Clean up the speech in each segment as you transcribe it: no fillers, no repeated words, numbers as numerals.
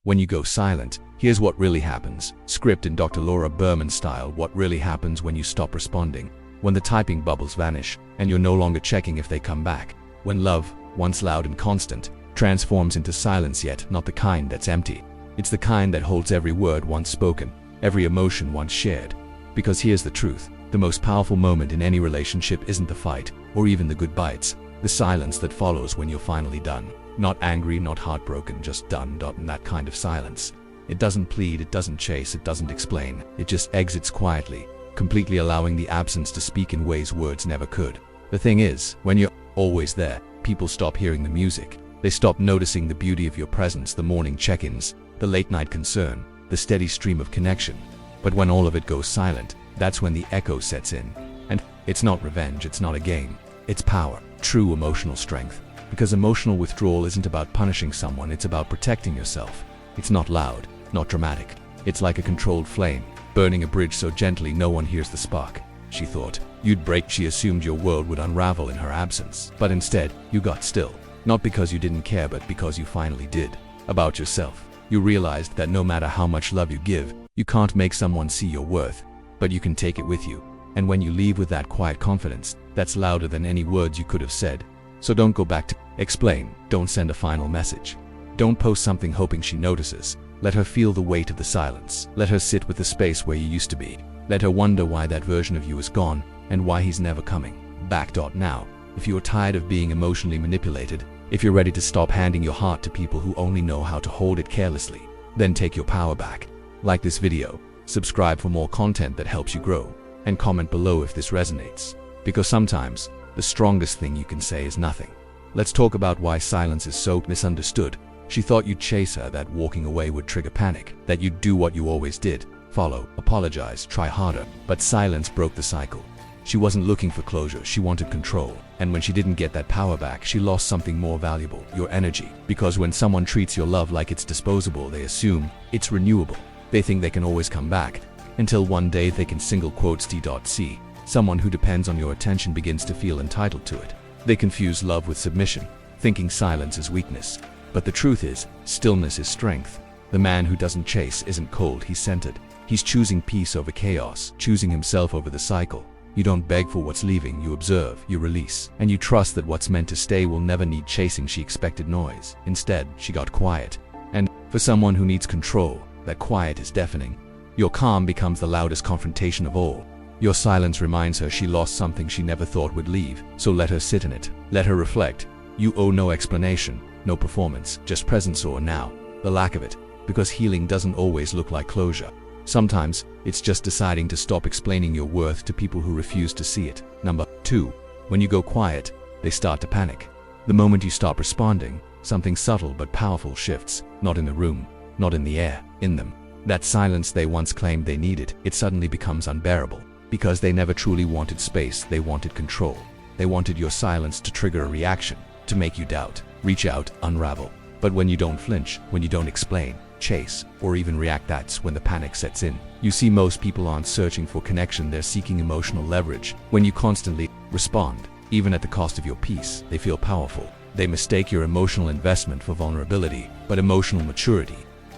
When you go silent, here's what really happens. Script in Dr. Laura Berman style. What really happens when you stop responding. When the typing bubbles vanish, and you're no longer checking if they come back. When love, once loud and constant, transforms into silence, yet not the kind that's empty. It's the kind that holds every word once spoken, every emotion once shared. Because here's the truth. The most powerful moment in any relationship isn't the fight, or even the goodbyes. The silence that follows when you're finally done. Not angry, not heartbroken, just done. And that kind of silence. It doesn't plead, it doesn't chase, it doesn't explain. It just exits quietly, completely allowing the absence to speak in ways words never could. The thing is, when you're always there, people stop hearing the music. They stop noticing the beauty of your presence, the morning check-ins, the late-night concern, the steady stream of connection. But when all of it goes silent, that's when the echo sets in. And it's not revenge, it's not a game. It's power, true emotional strength. Because emotional withdrawal isn't about punishing someone, it's about protecting yourself. It's not loud, not dramatic. It's like a controlled flame, burning a bridge so gently no one hears the spark. She thought you'd break. She assumed your world would unravel in her absence. But instead, you got still. Not because you didn't care, but because you finally did. About yourself. You realized that no matter how much love you give, you can't make someone see your worth. But you can take it with you. And when you leave with that quiet confidence, that's louder than any words you could have said. So don't go back to explain. Don't send a final message. Don't post something hoping she notices. Let her feel the weight of the silence. Let her sit with the space where you used to be. Let her wonder why that version of you is gone and why he's never coming back. Now, if you are tired of being emotionally manipulated, if you're ready to stop handing your heart to people who only know how to hold it carelessly, then take your power back. Like this video, subscribe for more content that helps you grow, and comment below if this resonates. Because sometimes, the strongest thing you can say is nothing. Let's talk about why silence is so misunderstood. She thought you'd chase her, that walking away would trigger panic, that you'd do what you always did, follow, apologize, try harder. But silence broke the cycle. She wasn't looking for closure, she wanted control. And when she didn't get that power back, she lost something more valuable, your energy. Because when someone treats your love like it's disposable, they assume it's renewable. They think they can always come back, until one day they can single quotes T.C. Someone who depends on your attention begins to feel entitled to it. They confuse love with submission, thinking silence is weakness. But the truth is, stillness is strength. The man who doesn't chase isn't cold, he's centered. He's choosing peace over chaos, choosing himself over the cycle. You don't beg for what's leaving, you observe, you release. And you trust that what's meant to stay will never need chasing. She expected noise. Instead, she got quiet. And for someone who needs control, that quiet is deafening. Your calm becomes the loudest confrontation of all. Your silence reminds her she lost something she never thought would leave. So let her sit in it. Let her reflect. You owe no explanation, no performance, just presence or now, the lack of it. Because healing doesn't always look like closure. Sometimes, it's just deciding to stop explaining your worth to people who refuse to see it. Number 2. When you go quiet, they start to panic. The moment you stop responding, something subtle but powerful shifts. Not in the room, not in the air, in them. That silence they once claimed they needed, it suddenly becomes unbearable. Because they never truly wanted space, they wanted control. They wanted your silence to trigger a reaction, to make you doubt, reach out, unravel. But when you don't flinch, when you don't explain, chase, or even react, that's when the panic sets in. You see, most people aren't searching for connection, they're seeking emotional leverage. When you constantly respond, even at the cost of your peace, they feel powerful. They mistake your emotional investment for vulnerability. But emotional maturity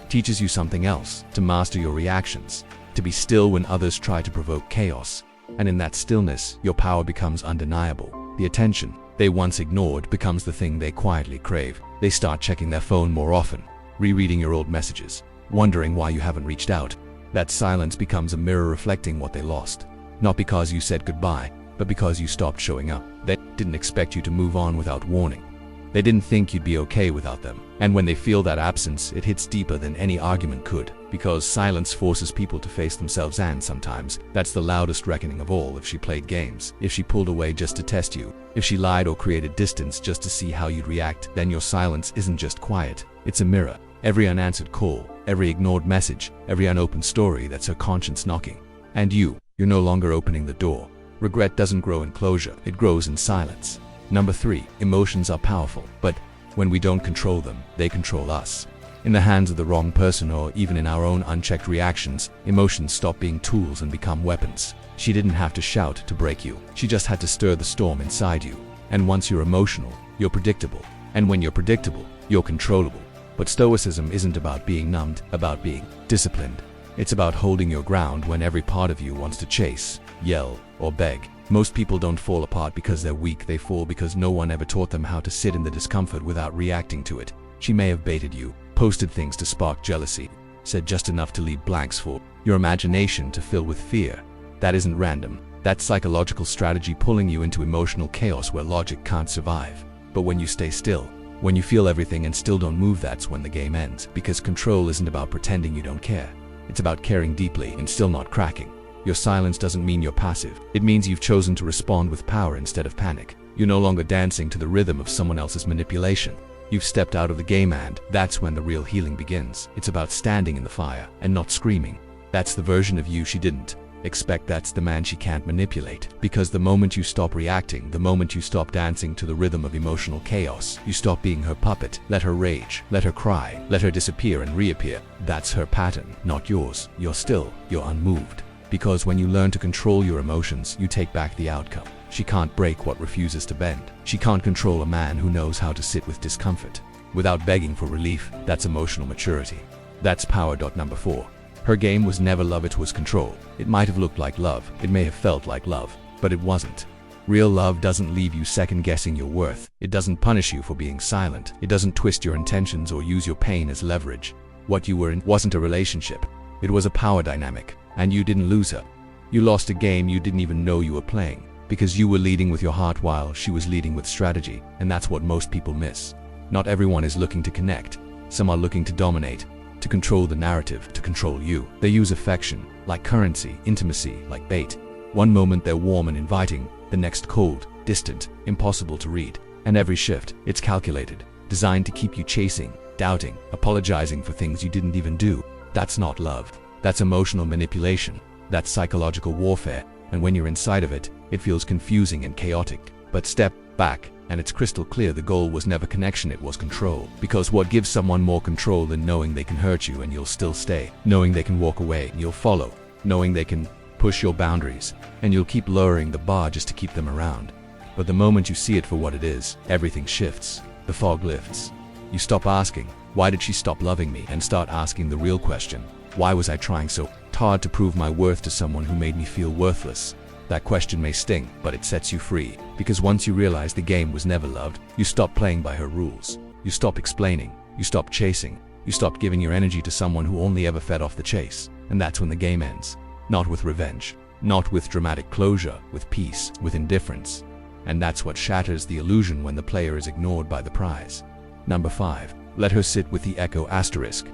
teaches you something else: to master your reactions, to be still when others try to provoke chaos. And in that stillness, your power becomes undeniable. The attention they once ignored becomes the thing they quietly crave. They start checking their phone more often, rereading your old messages, wondering why you haven't reached out. That silence becomes a mirror reflecting what they lost. Not because you said goodbye, but because you stopped showing up. They didn't expect you to move on without warning. They didn't think you'd be okay without them. And when they feel that absence, it hits deeper than any argument could. Because silence forces people to face themselves, and sometimes, that's the loudest reckoning of all. If she played games, if she pulled away just to test you, if she lied or created distance just to see how you'd react, then your silence isn't just quiet, it's a mirror. Every unanswered call, every ignored message, every unopened story, that's her conscience knocking. And you're no longer opening the door. Regret doesn't grow in closure, it grows in silence. Number 3. Emotions are powerful, but when we don't control them, they control us. In the hands of the wrong person, or even in our own unchecked reactions, emotions stop being tools and become weapons. She didn't have to shout to break you. She just had to stir the storm inside you. And once you're emotional, you're predictable. And when you're predictable, you're controllable. But stoicism isn't about being numbed, about being disciplined. It's about holding your ground when every part of you wants to chase, yell, or beg. Most people don't fall apart because they're weak, they fall because no one ever taught them how to sit in the discomfort without reacting to it. She may have baited you, posted things to spark jealousy, said just enough to leave blanks for your imagination to fill with fear. That isn't random. That's psychological strategy pulling you into emotional chaos where logic can't survive. But when you stay still, when you feel everything and still don't move, that's when the game ends. Because control isn't about pretending you don't care. It's about caring deeply and still not cracking. Your silence doesn't mean you're passive. It means you've chosen to respond with power instead of panic. You're no longer dancing to the rhythm of someone else's manipulation. You've stepped out of the game, and that's when the real healing begins. It's about standing in the fire and not screaming. That's the version of you she didn't expect. That's the man she can't manipulate. Because the moment you stop reacting, the moment you stop dancing to the rhythm of emotional chaos, you stop being her puppet. Let her rage, let her cry, let her disappear and reappear. That's her pattern, not yours. You're still, you're unmoved. Because when you learn to control your emotions, you take back the outcome. She can't break what refuses to bend. She can't control a man who knows how to sit with discomfort without begging for relief. That's emotional maturity. That's power. Number 4. Her game was never love, it was control. It might have looked like love, it may have felt like love, but it wasn't. Real love doesn't leave you second-guessing your worth. It doesn't punish you for being silent. It doesn't twist your intentions or use your pain as leverage. What you were in wasn't a relationship. It was a power dynamic, and you didn't lose her. You lost a game you didn't even know you were playing, because you were leading with your heart while she was leading with strategy, and that's what most people miss. Not everyone is looking to connect. Some are looking to dominate, to control the narrative, to control you. They use affection like currency, intimacy like bait. One moment they're warm and inviting, the next cold, distant, impossible to read. And every shift, it's calculated, designed to keep you chasing, doubting, apologizing for things you didn't even do. That's not love. That's emotional manipulation. That's psychological warfare. And when you're inside of it, it feels confusing and chaotic. But step back, and it's crystal clear the goal was never connection, it was control. Because what gives someone more control than knowing they can hurt you and you'll still stay? Knowing they can walk away and you'll follow. Knowing they can push your boundaries and you'll keep lowering the bar just to keep them around. But the moment you see it for what it is, everything shifts. The fog lifts. You stop asking, why did she stop loving me? And start asking the real question, why was I trying so hard to prove my worth to someone who made me feel worthless? That question may sting, but it sets you free. Because once you realize the game was never loved, you stop playing by her rules. You stop explaining. You stop chasing. You stop giving your energy to someone who only ever fed off the chase. And that's when the game ends. Not with revenge. Not with dramatic closure. With peace. With indifference. And that's what shatters the illusion when the player is ignored by the prize. Number 5. Let her sit with the echo asterisk.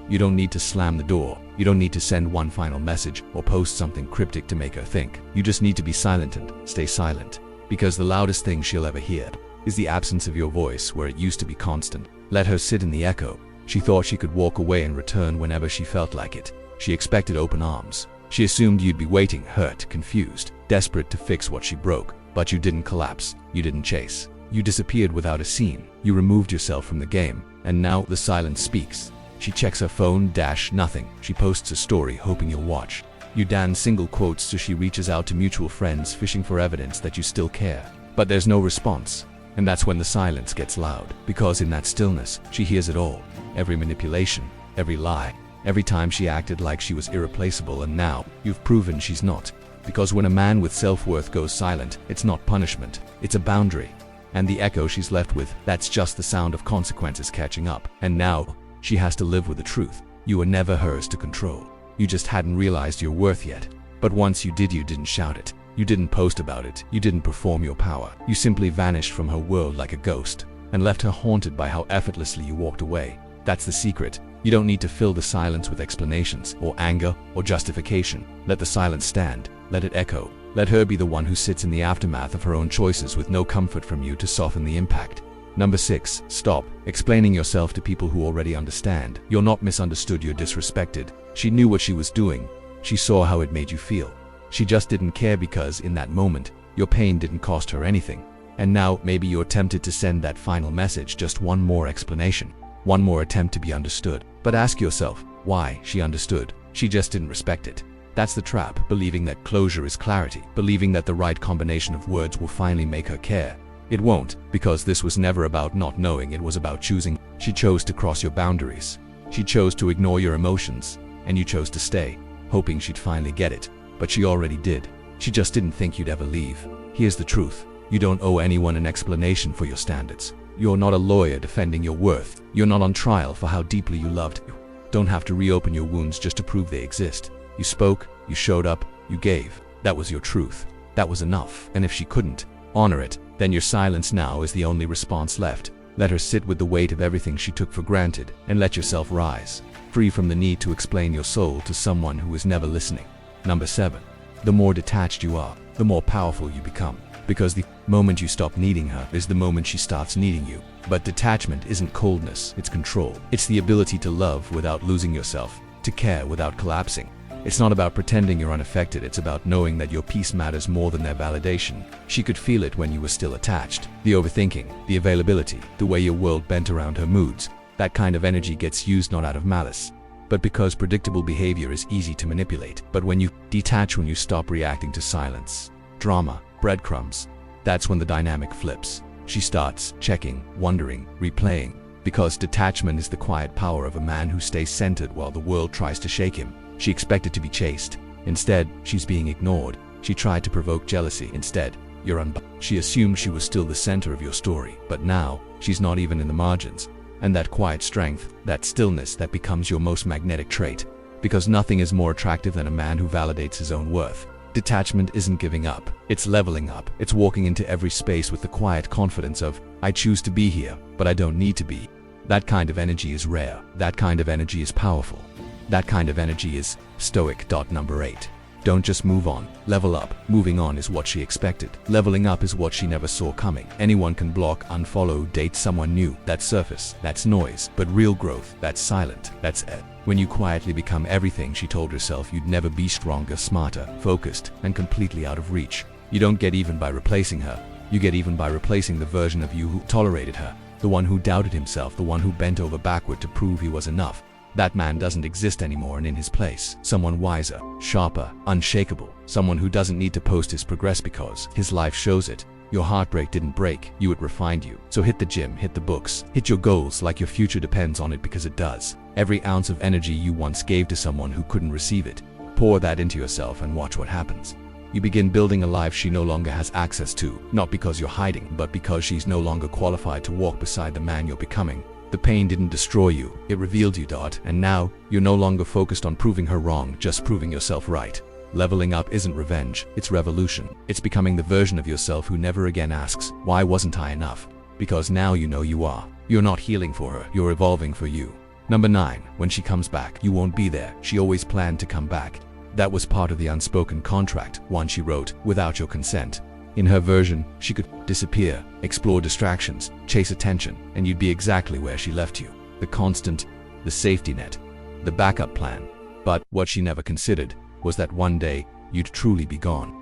You don't need to slam the door. You don't need to send one final message or post something cryptic to make her think. You just need to be silent and stay silent. Because the loudest thing she'll ever hear is the absence of your voice where it used to be constant. Let her sit in the echo. She thought she could walk away and return whenever she felt like it. She expected open arms. She assumed you'd be waiting, hurt, confused, desperate to fix what she broke. But you didn't collapse. You didn't chase. You disappeared without a scene. You removed yourself from the game. And now the silence speaks. She checks her phone, nothing. She posts a story hoping you'll watch. You dan single quotes so she reaches out to mutual friends fishing for evidence that you still care. But there's no response. And that's when the silence gets loud. Because in that stillness, she hears it all. Every manipulation, every lie, every time she acted like she was irreplaceable, and now you've proven she's not. Because when a man with self-worth goes silent, it's not punishment, it's a boundary. And the echo she's left with, that's just the sound of consequences catching up. And now, she has to live with the truth. You were never hers to control. You just hadn't realized your worth yet. But once you did, you didn't shout it. You didn't post about it. You didn't perform your power. You simply vanished from her world like a ghost and left her haunted by how effortlessly you walked away. That's the secret. You don't need to fill the silence with explanations or anger or justification. Let the silence stand. Let it echo. Let her be the one who sits in the aftermath of her own choices with no comfort from you to soften the impact. Number 6. Stop explaining yourself to people who already understand. You're not misunderstood, you're disrespected. She knew what she was doing. She saw how it made you feel. She just didn't care because in that moment, your pain didn't cost her anything. And now maybe you're tempted to send that final message, just one more explanation, one more attempt to be understood. But ask yourself, why? She understood. She just didn't respect it. That's the trap, believing that closure is clarity, believing that the right combination of words will finally make her care. It won't, because this was never about not knowing, it was about choosing. She chose to cross your boundaries. She chose to ignore your emotions, and you chose to stay, hoping she'd finally get it. But she already did. She just didn't think you'd ever leave. Here's the truth. You don't owe anyone an explanation for your standards. You're not a lawyer defending your worth. You're not on trial for how deeply you loved. You don't have to reopen your wounds just to prove they exist. You spoke, you showed up, you gave. That was your truth. That was enough. And if she couldn't honor it, then your silence now is the only response left. Let her sit with the weight of everything she took for granted, and let yourself rise, free from the need to explain your soul to someone who is never listening. Number 7. The more detached you are, the more powerful you become. Because the moment you stop needing her is the moment she starts needing you. But detachment isn't coldness, it's control. It's the ability to love without losing yourself, to care without collapsing. It's not about pretending you're unaffected, it's about knowing that your peace matters more than their validation. She could feel it when you were still attached. The overthinking, the availability, the way your world bent around her moods. That kind of energy gets used not out of malice, but because predictable behavior is easy to manipulate. But when you detach, when you stop reacting to silence, drama, breadcrumbs, that's when the dynamic flips. She starts checking, wondering, replaying. Because detachment is the quiet power of a man who stays centered while the world tries to shake him. She expected to be chased. Instead, she's being ignored. She tried to provoke jealousy. Instead, you're She assumed she was still the center of your story, but now, she's not even in the margins. And that quiet strength, that stillness, that becomes your most magnetic trait. Because nothing is more attractive than a man who validates his own worth. Detachment isn't giving up, it's leveling up. It's walking into every space with the quiet confidence of, I choose to be here, but I don't need to be. That kind of energy is rare. That kind of energy is powerful. That kind of energy is stoic. Number 8. Don't just move on, level up. Moving on is what she expected. Leveling up is what she never saw coming. Anyone can block, unfollow, date someone new. That's surface, that's noise. But real growth, that's silent, that's ed. When you quietly become everything she told herself you'd never be: stronger, smarter, focused, and completely out of reach. You don't get even by replacing her. You get even by replacing the version of you who tolerated her. The one who doubted himself, the one who bent over backward to prove he was enough. That man doesn't exist anymore, and in his place, someone wiser, sharper, unshakable. Someone who doesn't need to post his progress because his life shows it. Your heartbreak didn't break you, it refined you. So hit the gym, hit the books, hit your goals like your future depends on it, because it does. Every ounce of energy you once gave to someone who couldn't receive it, pour that into yourself and watch what happens. You begin building a life she no longer has access to, not because you're hiding, but because she's no longer qualified to walk beside the man you're becoming. The pain didn't destroy you, it revealed you. And now, you're no longer focused on proving her wrong, just proving yourself right. Leveling up isn't revenge, it's revolution. It's becoming the version of yourself who never again asks, why wasn't I enough? Because now you know you are. You're not healing for her, you're evolving for you. Number 9. When she comes back, you won't be there. She always planned to come back. That was part of the unspoken contract, one she wrote without your consent. In her version, she could disappear, explore distractions, chase attention, and you'd be exactly where she left you. The constant, the safety net, the backup plan. But what she never considered was that one day, you'd truly be gone.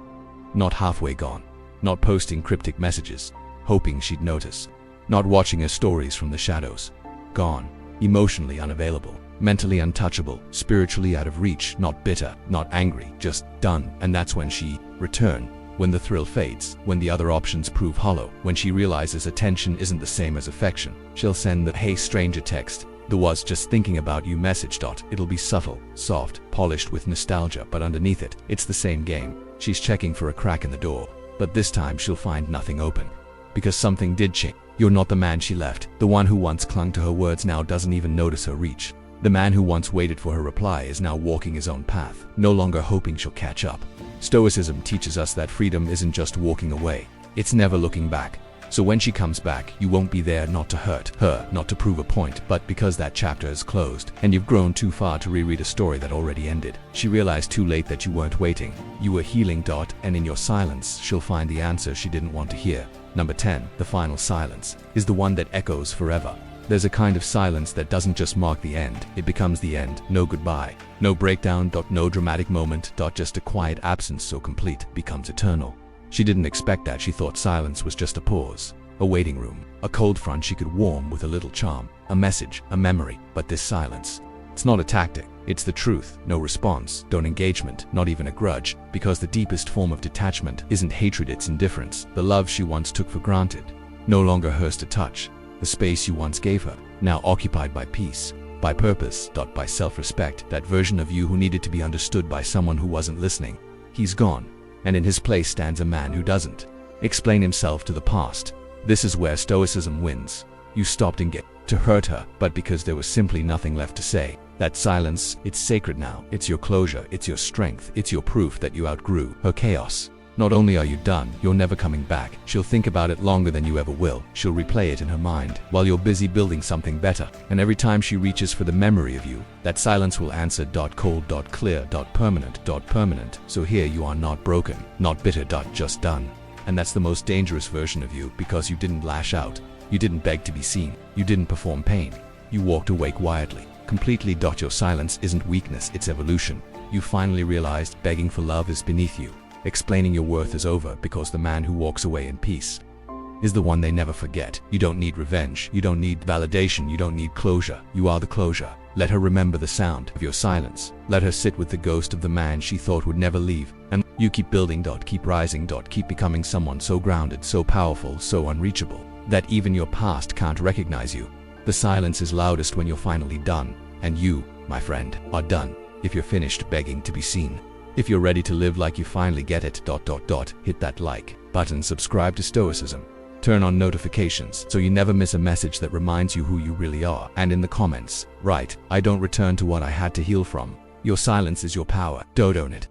Not halfway gone. Not posting cryptic messages, hoping she'd notice. Not watching her stories from the shadows. Gone. Emotionally unavailable. Mentally untouchable. Spiritually out of reach. Not bitter, not angry, just done. And that's when she returned. When the thrill fades, when the other options prove hollow, when she realizes attention isn't the same as affection. She'll send the "Hey stranger" text, the "Was just thinking about you" message. It'll be subtle, soft, polished with nostalgia, but underneath it, it's the same game. She's checking for a crack in the door, but this time she'll find nothing open. Because something did change. You're not the man she left. The one who once clung to her words now doesn't even notice her reach. The man who once waited for her reply is now walking his own path, no longer hoping she'll catch up. Stoicism teaches us that freedom isn't just walking away, it's never looking back. So when she comes back, you won't be there not to hurt her, not to prove a point, but because that chapter is closed, and you've grown too far to reread a story that already ended. She realized too late that you weren't waiting, you were healing. And in your silence, she'll find the answer she didn't want to hear. Number 10, the final silence, is the one that echoes forever. There's a kind of silence that doesn't just mark the end, it becomes the end. No goodbye, no breakdown, no dramatic moment, just a quiet absence so complete, becomes eternal. She didn't expect that. She thought silence was just a pause, a waiting room, a cold front she could warm with a little charm, a message, a memory. But this silence, it's not a tactic, it's the truth. No response, no engagement, not even a grudge, because the deepest form of detachment isn't hatred, it's indifference. The love she once took for granted, no longer hers to touch. The space you once gave her, now occupied by peace, by purpose, by self-respect. That version of you who needed to be understood by someone who wasn't listening, he's gone, and in his place stands a man who doesn't explain himself to the past. This is where stoicism wins. You stopped and get to hurt her, but because there was simply nothing left to say. That silence, it's sacred now. It's your closure, it's your strength, it's your proof that you outgrew her chaos. Not only are you done, you're never coming back. She'll think about it longer than you ever will. She'll replay it in her mind while you're busy building something better. And every time she reaches for the memory of you, that silence will answer cold, clear, permanent. So here you are, not broken, not bitter, just done. And that's the most dangerous version of you, because you didn't lash out. You didn't beg to be seen. You didn't perform pain. You walked away quietly, completely. Your silence isn't weakness, it's evolution. You finally realized begging for love is beneath you. Explaining your worth is over, because the man who walks away in peace is the one they never forget. You don't need revenge. You don't need validation. You don't need closure. You are the closure. Let her remember the sound of your silence. Let her sit with the ghost of the man she thought would never leave. And you keep building, keep rising, keep becoming someone so grounded, so powerful, so unreachable, that even your past can't recognize you. The silence is loudest when you're finally done. And you, my friend, are done. If you're finished begging to be seen. If you're ready to live like you finally get it, hit that like button, subscribe to Stoicism. Turn on notifications so you never miss a message that reminds you who you really are. And in the comments, write, I don't return to what I had to heal from. Your silence is your power. Don't own it.